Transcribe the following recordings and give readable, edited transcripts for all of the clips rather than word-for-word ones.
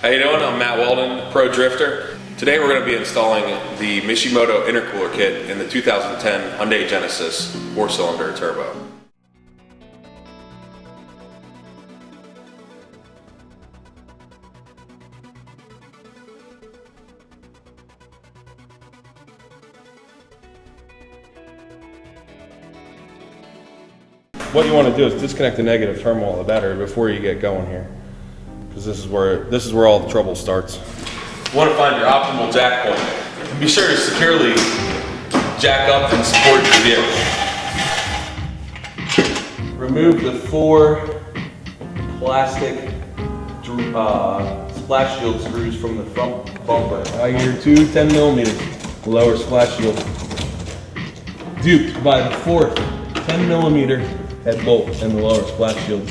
How you doing? I'm Matt Weldon, Pro Drifter. Today we're going to be installing the Mishimoto intercooler kit in the 2010 Hyundai Genesis 4-cylinder turbo. What you want to do is disconnect the negative terminal of the battery before you get going here, because this is where all the trouble starts. You want to find your optimal jack point. Be sure to securely jack up and support your vehicle. Remove the 4 plastic splash shield screws from the front bumper. Your 2 10mm lower splash shield, duped by the 4th 10mm head bolt and the lower splash shield.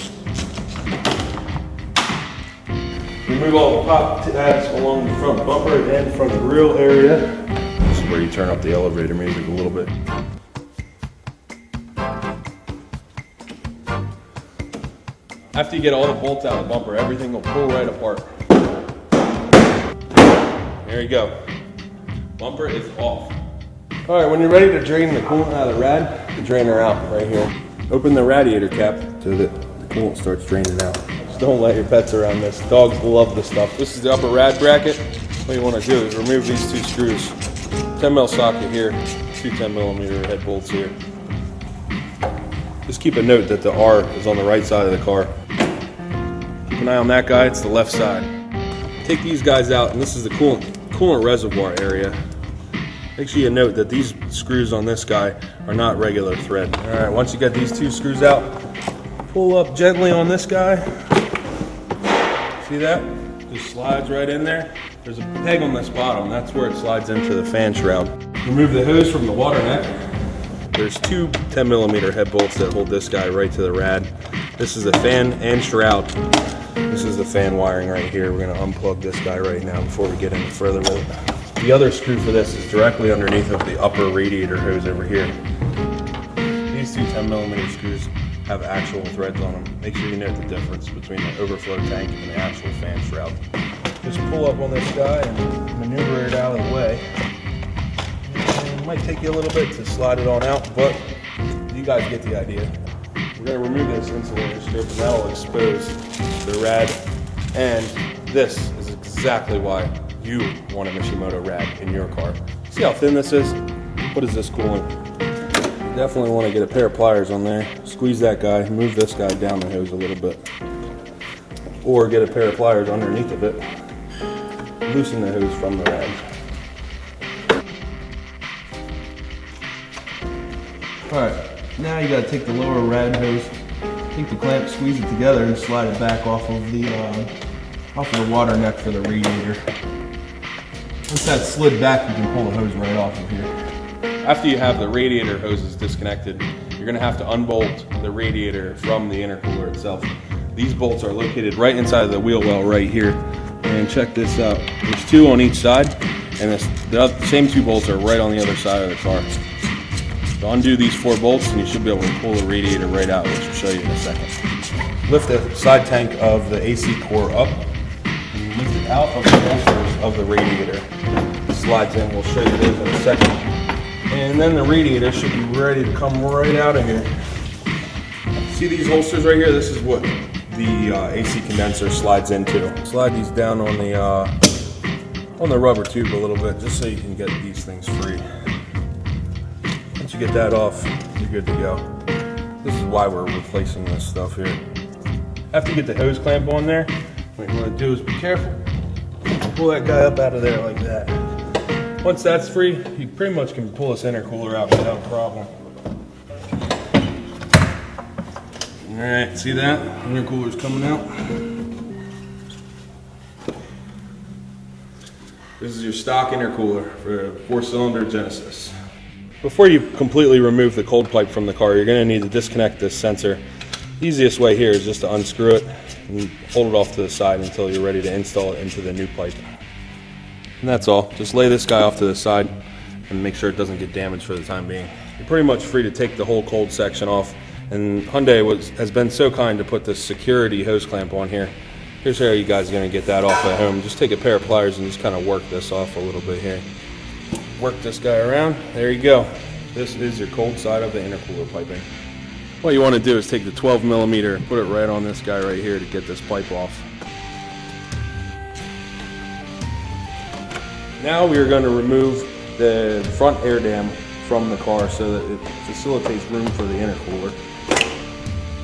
Remove all the pop tabs along the front bumper and from the grill area. This is where you turn up the elevator music a little bit. After you get all the bolts out of the bumper, everything will pull right apart. There you go. Bumper is off. All right, when you're ready to drain the coolant out of the rad, the drainer out right here. Open the radiator cap so that the coolant starts draining out. Just don't let your pets around this. Dogs love this stuff. This is the upper rad bracket. What you want to do is remove these 2 screws. 10mm socket here, 2 10mm head bolts here. Just keep a note that the R is on the right side of the car. Keep an eye on that guy, it's the left side. Take these guys out, and this is the coolant reservoir area. Make sure you note that these screws on this guy are not regular thread. All right, once you get these 2 screws out, pull up gently on this guy. See that? Just slides right in there. There's a peg on this bottom. That's where it slides into the fan shroud. Remove the hose from the water neck. There's 2 10mm head bolts that hold this guy right to the rad. This is the fan and shroud. This is the fan wiring right here. We're gonna unplug this guy right now before we get any further with it. The other screw for this is directly underneath of the upper radiator hose over here. These 2 10mm screws have actual threads on them. Make sure you note the difference between the overflow tank and the actual fan shroud. Just pull up on this guy and maneuver it out of the way. It might take you a little bit to slide it on out, but you guys get the idea. We're going to remove this insulator strip and that will expose the rad, and this is exactly why you want a Mishimoto rad in your car. See how thin this is? What is this cooling? You definitely want to get a pair of pliers on there. Squeeze that guy, move this guy down the hose a little bit. Or get a pair of pliers underneath of it. Loosen the hose from the rad. Alright, now you got to take the lower rad hose, take the clamp, squeeze it together and slide it back off of the water neck for the radiator. Once that's slid back, you can pull the hose right off of here. After you have the radiator hoses disconnected, you're going to have to unbolt the radiator from the intercooler itself. These bolts are located right inside of the wheel well right here. And check this out. There's 2 on each side, and the same 2 bolts are right on the other side of the car. So undo these 4 bolts and you should be able to pull the radiator right out, which I'll show you in a second. Lift the side tank of the AC core up and lift it out of the holsters of the radiator. It slides in, we'll show you those in a second. And then the radiator should be ready to come right out of here. See these holsters right here? This is what the AC condenser slides into. Slide these down on the rubber tube a little bit, just so you can get these things free. Once you get that off, you're good to go. This is why we're replacing this stuff here. After you get the hose clamp on there, what you want to do is be careful. Pull that guy up out of there like that. Once that's free, you pretty much can pull this intercooler out without a problem. Alright, see that? Intercooler's coming out. This is your stock intercooler for a 4-cylinder Genesis. Before you completely remove the cold pipe from the car, you're going to need to disconnect this sensor. The easiest way here is just to unscrew it and hold it off to the side until you're ready to install it into the new pipe. And that's all. Just lay this guy off to the side and make sure it doesn't get damaged for the time being. You're pretty much free to take the whole cold section off, and Hyundai has been so kind to put this security hose clamp on here Here's how you guys are going to get that off at home. Just take a pair of pliers and just kind of work this off a little bit here. Work this guy around. There you go. This is your cold side of the intercooler piping. What you want to do is take the 12 millimeter, put it right on this guy right here to get this pipe off. Now we are going to remove the front air dam from the car so that it facilitates room for the intercooler.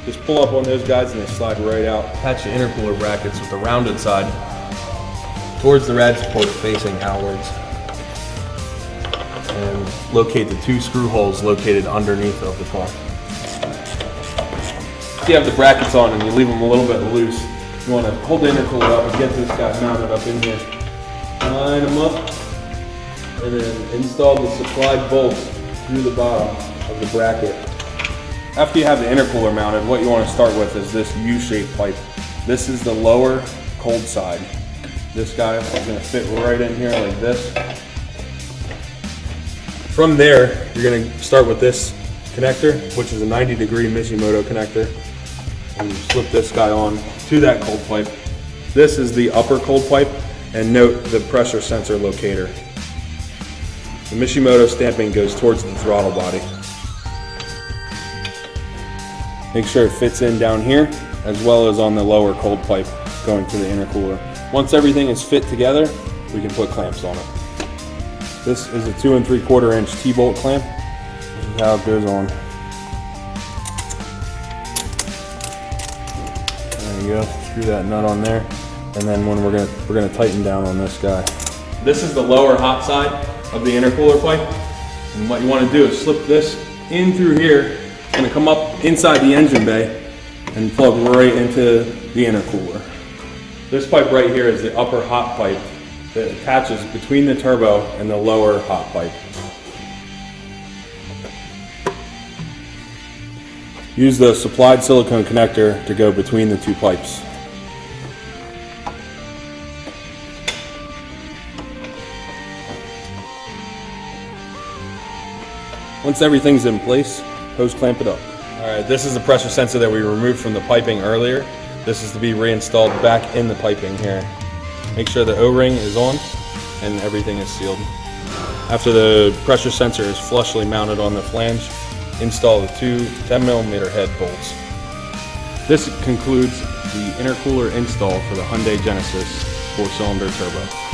Just pull up on those guys and they slide right out. Attach the intercooler brackets with the rounded side towards the rad support facing outwards. And locate the 2 screw holes located underneath of the car. If you have the brackets on and you leave them a little bit loose, you want to hold the intercooler up and get this guy mounted up in here. Line them up and then install the supplied bolts through the bottom of the bracket. After you have the intercooler mounted, what you want to start with is this U-shaped pipe. This is the lower cold side. This guy is going to fit right in here like this. From there, you're going to start with this connector, which is a 90-degree Mishimoto connector. And you slip this guy on to that cold pipe. This is the upper cold pipe, and note the pressure sensor locator. The Mishimoto stamping goes towards the throttle body. Make sure it fits in down here, as well as on the lower cold pipe going to the intercooler. Once everything is fit together, we can put clamps on it. This is a 2 3/4 inch T-bolt clamp. This is how it goes on. There you go. Screw that nut on there, and then when we're gonna tighten down on this guy. This is the lower hot side of the intercooler pipe, and what you want to do is slip this in through here. It's going to come up inside the engine bay and plug right into the intercooler. This pipe right here is the upper hot pipe that attaches between the turbo and the lower hot pipe. Use the supplied silicone connector to go between the 2 pipes. Once everything's in place, hose clamp it up. Alright, this is the pressure sensor that we removed from the piping earlier. This is to be reinstalled back in the piping here. Make sure the O-ring is on and everything is sealed. After the pressure sensor is flushly mounted on the flange, install the 2 10mm head bolts. This concludes the intercooler install for the Hyundai Genesis 4-cylinder turbo.